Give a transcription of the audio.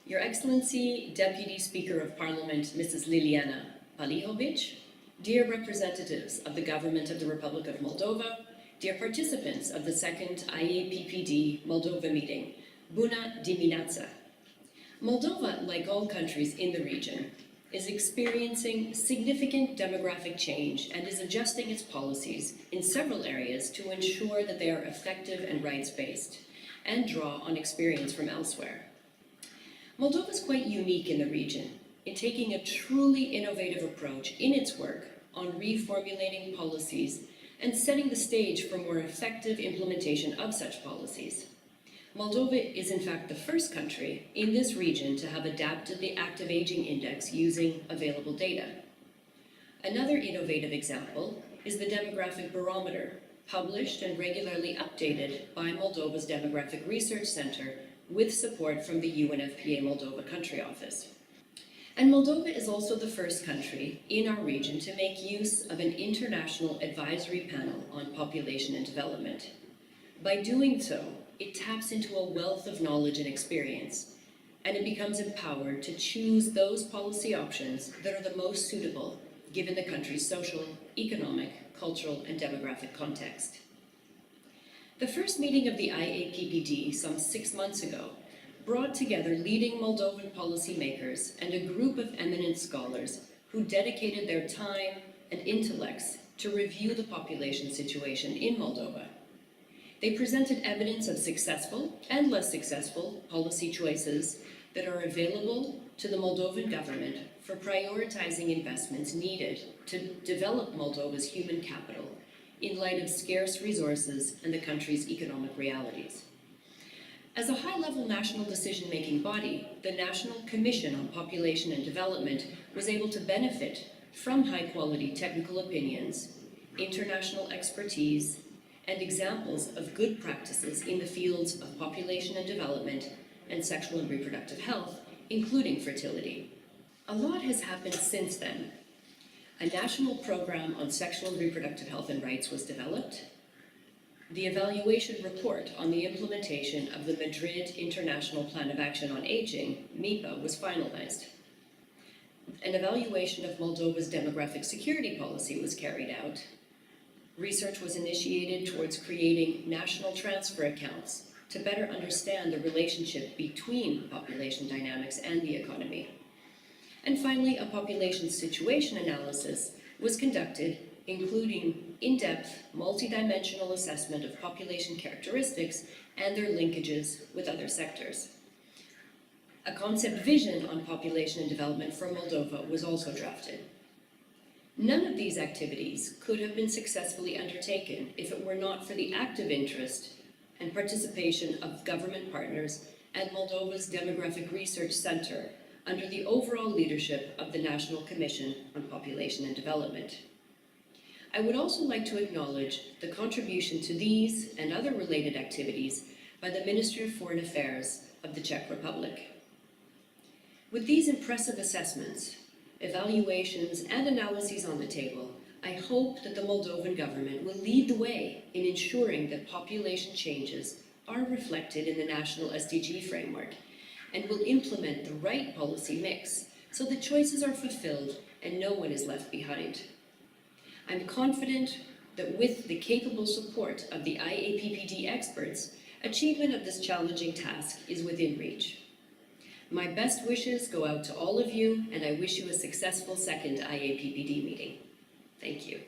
Your Excellency, Deputy Speaker of Parliament, Mrs. Liliana Palihovic, dear representatives of the Government of the Republic of Moldova, dear participants of the second IAPPD Moldova meeting, Bună dimineața! Moldova, like all countries in the region, is experiencing significant demographic change and is adjusting its policies in several areas to ensure that they are effective and rights-based and draw on experience from elsewhere. Moldova is quite unique in the region in taking a truly innovative approach in its work on reformulating policies and setting the stage for more effective implementation of such policies. Moldova is in fact the first country in this region to have adapted the active aging index using available data. Another innovative example is the demographic barometer, published and regularly updated by Moldova's Demographic Research Center with support from the UNFPA Moldova Country Office. And Moldova is also the first country in our region to make use of an international advisory panel on population and development. By doing so, it taps into a wealth of knowledge and experience, and it becomes empowered to choose those policy options that are the most suitable given the country's social, economic, cultural, and demographic context. The first meeting of the IAPPD some 6 months ago brought together leading Moldovan policymakers and a group of eminent scholars who dedicated their time and intellects to review the population situation in Moldova. They presented evidence of successful and less successful policy choices that are available to the Moldovan government for prioritizing investments needed to develop Moldova's human capital in light of scarce resources and the country's economic realities. As a high-level national decision-making body, the National Commission on Population and Development was able to benefit from high-quality technical opinions, international expertise, and examples of good practices in the fields of population and development and sexual and reproductive health, including fertility. A lot has happened since then. A national program on sexual and reproductive health and rights was developed. The evaluation report on the implementation of the Madrid International Plan of Action on Aging, MIPA, was finalized. An evaluation of Moldova's demographic security policy was carried out. Research was initiated towards creating national transfer accounts to better understand the relationship between population dynamics and the economy. And finally, a population situation analysis was conducted, including in-depth, multidimensional assessment of population characteristics and their linkages with other sectors. A concept vision on population and development for Moldova was also drafted. None of these activities could have been successfully undertaken if it were not for the active interest and participation of government partners and Moldova's Demographic Research Center under the overall leadership of the National Commission on Population and Development. I would also like to acknowledge the contribution to these and other related activities by the Ministry of Foreign Affairs of the Czech Republic. With these impressive assessments, evaluations, and analyses on the table, I hope that the Moldovan government will lead the way in ensuring that population changes are reflected in the national SDG framework and will implement the right policy mix so that choices are fulfilled and no one is left behind. I'm confident that with the capable support of the IAPPD experts, achievement of this challenging task is within reach. My best wishes go out to all of you, and I wish you a successful second IAPPD meeting. Thank you.